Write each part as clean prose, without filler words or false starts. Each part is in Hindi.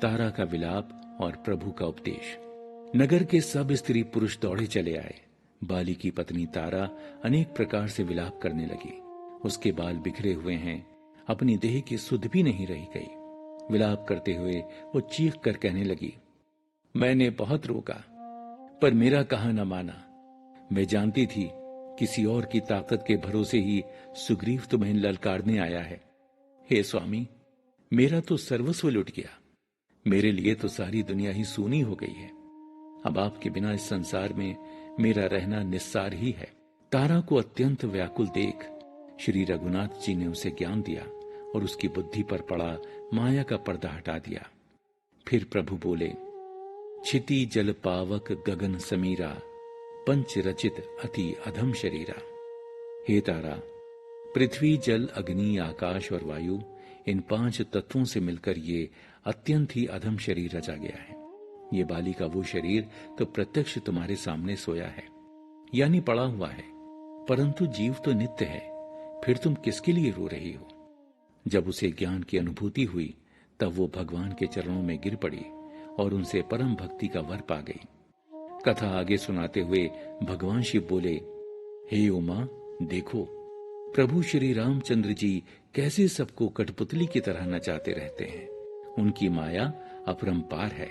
तारा का विलाप और प्रभु का उपदेश। नगर के सब स्त्री पुरुष दौड़े चले आए। बाली की पत्नी तारा अनेक प्रकार से विलाप करने लगी। उसके बाल बिखरे हुए हैं, अपनी देह की सुध भी नहीं रही गई। विलाप करते हुए वो चीख कर कहने लगी, मैंने बहुत रोका पर मेरा कहा न माना। मैं जानती थी किसी और की ताकत के भरोसे ही सुग्रीव तुम्हें ललकारने आया है। हे स्वामी, मेरा तो सर्वस्व लुट गया। मेरे लिए तो सारी दुनिया ही सूनी हो गई है। अब आपके बिना इस संसार में मेरा रहना निस्सार ही है। तारा को अत्यंत व्याकुल देख श्री रघुनाथ जी ने उसे ज्ञान दिया और उसकी बुद्धि पर पड़ा माया का पर्दा हटा दिया। फिर प्रभु बोले, क्षिति जल पावक गगन समीरा, पंच रचित अति अधम शरीरा। हे तारा, पृथ्वी जल अग्नि आकाश और वायु, इन 5 तत्वों से मिलकर ये अत्यंत ही अधम शरीर रचा गया है। ये बाली का वो शरीर तो प्रत्यक्ष तुम्हारे सामने सोया है, यानी पड़ा हुआ है, परंतु जीव तो नित्य है। फिर तुम किसके लिए रो रही हो? जब उसे ज्ञान की अनुभूति हुई तब वो भगवान के चरणों में गिर पड़ी और उनसे परम भक्ति का वर पा गई। कथा आगे सुनाते हुए भगवान शिव बोले, हे उमा, देखो प्रभु श्री रामचंद्र जी कैसे सबको कठपुतली की तरह नचाते रहते हैं। उनकी माया अपरंपार है।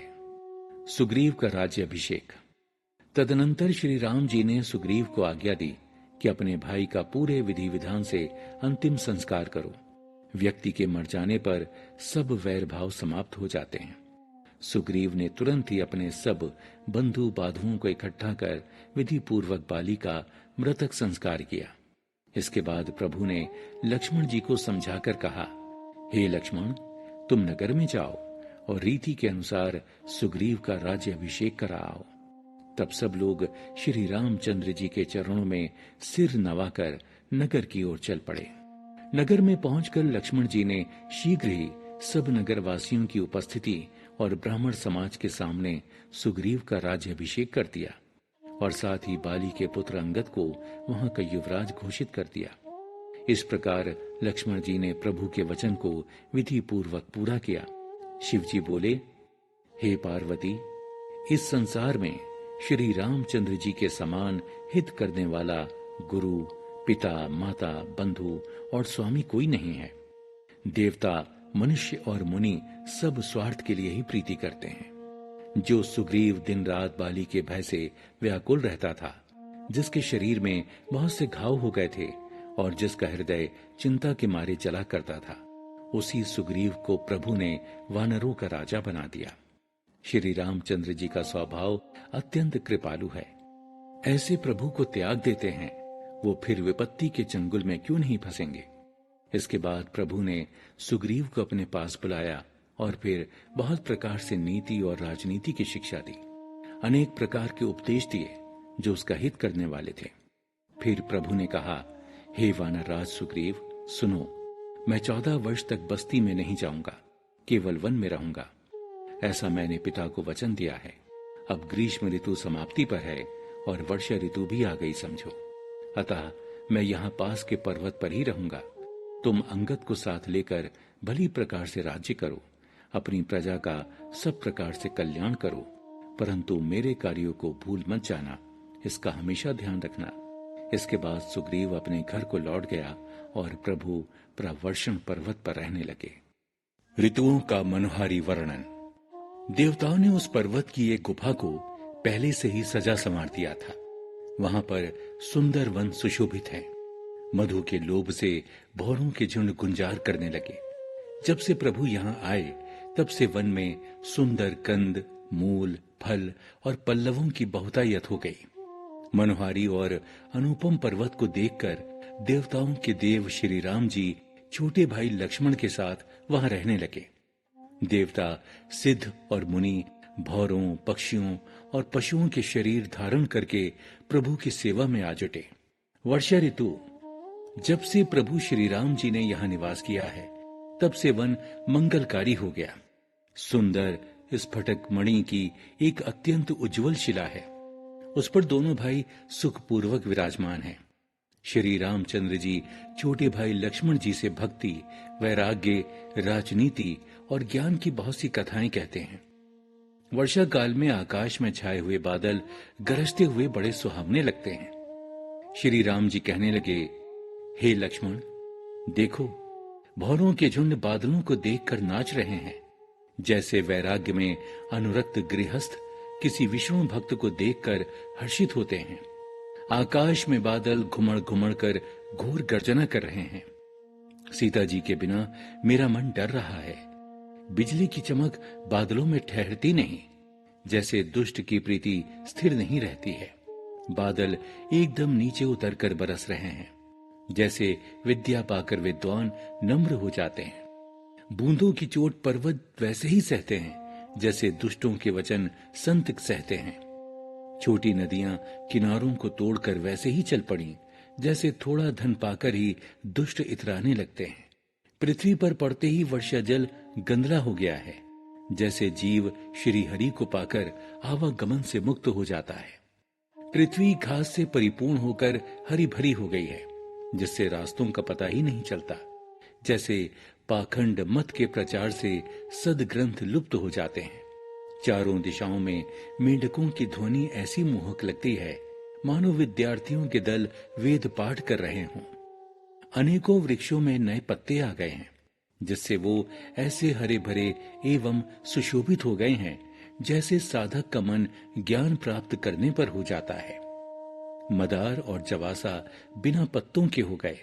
सुग्रीव का राज्य अभिषेक। तदनंतर श्री राम जी ने सुग्रीव को आज्ञा दी कि अपने भाई का पूरे विधि विधान से अंतिम संस्कार करो। व्यक्ति के मर जाने पर सब वैर भाव समाप्त हो जाते हैं। सुग्रीव ने तुरंत ही अपने सब बंधु बांधुओं को इकट्ठा कर विधि पूर्वक बाली का मृतक संस्कार किया। इसके बाद प्रभु ने लक्ष्मण जी को समझाकर कहा, हे लक्ष्मण, तुम नगर में जाओ और रीति के अनुसार सुग्रीव का राज्य अभिषेक कराओ। तब सब लोग श्री रामचंद्र जी के चरणों में सिर नवाकर नगर की ओर चल पड़े। नगर में पहुंचकर लक्ष्मण जी ने शीघ्र ही सब नगरवासियों की उपस्थिति और ब्राह्मण समाज के सामने सुग्रीव का राज्य अभिषेक कर दिया और साथ ही बाली के पुत्र अंगद को वहां का युवराज घोषित कर दिया। इस प्रकार लक्ष्मण जी ने प्रभु के वचन को विधि पूर्वक पूरा किया। शिव जी बोले, हे पार्वती, इस संसार में श्री रामचंद्र जी के समान हित करने वाला गुरु, पिता, माता, बंधु और स्वामी कोई नहीं है। देवता, मनुष्य और मुनि सब स्वार्थ के लिए ही प्रीति करते हैं। जो सुग्रीव दिन रात बाली के भय से व्याकुल रहता था, जिसके शरीर में बहुत से घाव हो गए थे और जिसका हृदय चिंता के मारे जला करता था, उसी सुग्रीव को प्रभु ने वानरों का राजा बना दिया। श्री रामचंद्र जी का स्वभाव अत्यंत कृपालु है। ऐसे प्रभु को त्याग देते हैं, वो फिर विपत्ति के चंगुल में क्यों नहीं फंसेंगे। इसके बाद प्रभु ने सुग्रीव को अपने पास बुलाया और फिर बहुत प्रकार से नीति और राजनीति की शिक्षा दी। अनेक प्रकार के उपदेश दिए जो उसका हित करने वाले थे। फिर प्रभु ने कहा, हे वानरराज सुग्रीव, सुनो, मैं 14 वर्ष तक बस्ती में नहीं जाऊंगा, केवल वन में रहूंगा। ऐसा मैंने पिता को वचन दिया है। अब ग्रीष्म ऋतु समाप्ति पर है और वर्षा ऋतु भी आ गई समझो। अतः मैं यहाँ पास के पर्वत पर ही रहूंगा। तुम अंगद को साथ लेकर भली प्रकार से राज्य करो, अपनी प्रजा का सब प्रकार से कल्याण करो, परंतु मेरे कार्यों को भूल मत जाना, इसका हमेशा ध्यान रखना। इसके बाद सुग्रीव अपने घर को लौट गया और प्रभु प्रवर्षण पर्वत पर रहने लगे। ऋतुओं का मनोहारी वर्णन। देवताओं ने उस पर्वत की एक गुफा को पहले से ही सजा संवार दिया था। वहां पर सुंदर वन सुशोभित है। मधु के लोभ से भौरों के झुंड गुंजार करने लगे। जब से प्रभु यहाँ आए तब से वन में सुंदर कंद, मूल, फल और पल्लवों की बहुतायत हो गई। मनोहारी और अनुपम पर्वत को देखकर देवताओं के देव श्री राम जी छोटे भाई लक्ष्मण के साथ वहां रहने लगे। देवता, सिद्ध और मुनि भौरों, पक्षियों और पशुओं के शरीर धारण करके प्रभु की सेवा में आ जुटे। वर्षा ऋतु। जब से प्रभु श्री राम जी ने यहाँ निवास किया है तब से वन मंगलकारी हो गया। सुंदर स्फटिक मणि की एक अत्यंत उज्जवल शिला है। उस पर दोनों भाई सुखपूर्वक विराजमान हैं। श्री रामचंद्र जी छोटे भाई लक्ष्मण जी से भक्ति, वैराग्य, राजनीति और ज्ञान की बहुत सी कथाएं कहते हैं। वर्षा काल में आकाश में छाए हुए बादल गरजते हुए बड़े सुहावने लगते हैं। श्री राम जी कहने लगे, हे लक्ष्मण, देखो, भौरों के झुंड बादलों को देखकर नाच रहे हैं, जैसे वैराग्य में अनुरक्त गृहस्थ किसी विष्णु भक्त को देखकर हर्षित होते हैं। आकाश में बादल घुमड़ घुमड़ कर घोर गर्जना कर रहे हैं। सीता जी के बिना मेरा मन डर रहा है। बिजली की चमक बादलों में ठहरती नहीं, जैसे दुष्ट की प्रीति स्थिर नहीं रहती है। बादल एकदम नीचे उतरकर बरस रहे हैं, जैसे विद्या पाकर विद्वान नम्र हो जाते हैं। बूंदों की चोट पर्वत वैसे ही सहते हैं, जैसे दुष्टों के वचन संत सहते हैं। छोटी नदियां किनारों को तोड़कर वैसे ही चल पड़ी, जैसे थोड़ा धन पाकर ही दुष्ट इतराने लगते हैं। पृथ्वी पर पड़ते ही वर्षा जल गंदला हो गया है, जैसे जीव श्री हरि को पाकर आवागमन से मुक्त हो जाता है। पृथ्वी घास से परिपूर्ण होकर हरी भरी हो गई है, जिससे रास्तों का पता ही नहीं चलता। जैसे पाखंड मत के प्रचार से सदग्रंथ लुप्त हो जाते हैं। चारों दिशाओं में मेंढकों की ध्वनि ऐसी मोहक लगती है, मानो विद्यार्थियों के दल वेद पाठ कर रहे हों। अनेकों वृक्षों में नए पत्ते आ गए हैं, जिससे वो ऐसे हरे भरे एवं सुशोभित हो गए हैं, जैसे साधक का मन ज्ञान प्राप्त करने पर हो जाता है। मदार और जवासा बिना पत्तों के हो गए,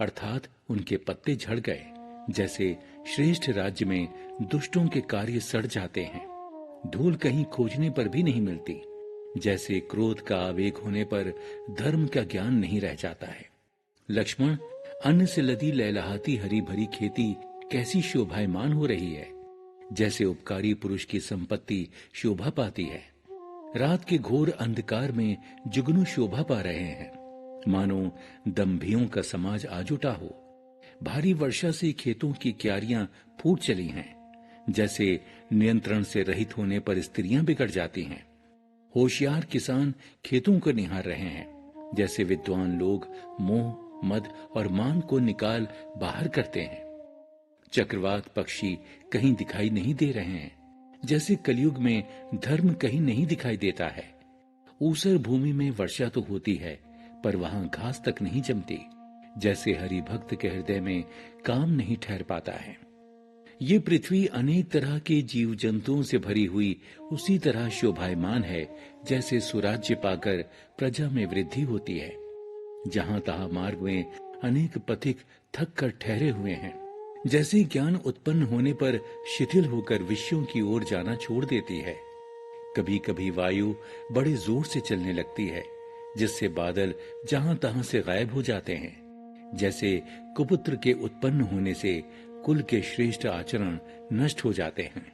अर्थात उनके पत्ते झड़ गए। जैसे श्रेष्ठ राज्य में दुष्टों के कार्य सड़ जाते हैं, धूल कहीं खोजने पर भी नहीं मिलती। जैसे क्रोध का आवेग होने पर धर्म का ज्ञान नहीं रह जाता है। लक्ष्मण, अन्न से लदी लहलहाती हरी भरी खेती कैसी शोभायमान हो रही है, जैसे उपकारी पुरुष की संपत्ति शोभा पाती है। रात के घोर अंधकार में जुगनू शोभा पा रहे हैं, मानो दंभियों का समाज आज उठा हो। भारी वर्षा से खेतों की क्यारियां फूट चली हैं, जैसे नियंत्रण से रहित होने पर स्त्रियां बिगड़ जाती हैं। होशियार किसान खेतों को निहार रहे हैं, जैसे विद्वान लोग मोह, मद और मान को निकाल बाहर करते हैं। चक्रवात पक्षी कहीं दिखाई नहीं दे रहे हैं, जैसे कलयुग में धर्म कहीं नहीं दिखाई देता है। ऊसर भूमि में वर्षा तो होती है, पर वहां घास तक नहीं जमती, जैसे हरि भक्त के हृदय में काम नहीं ठहर पाता है। ये पृथ्वी अनेक तरह के जीव जंतुओं से भरी हुई उसी तरह शोभायमान है, जैसे सुराज्य पाकर प्रजा में वृद्धि होती है। जहां तहां मार्ग में अनेक पथिक थक कर ठहरे हुए हैं, जैसे ज्ञान उत्पन्न होने पर शिथिल होकर विषयों की ओर जाना छोड़ देती है। कभी कभी वायु बड़े जोर से चलने लगती है, जिससे बादल जहां तहां से गायब हो जाते हैं। जैसे कुपुत्र के उत्पन्न होने से कुल के श्रेष्ठ आचरण नष्ट हो जाते हैं।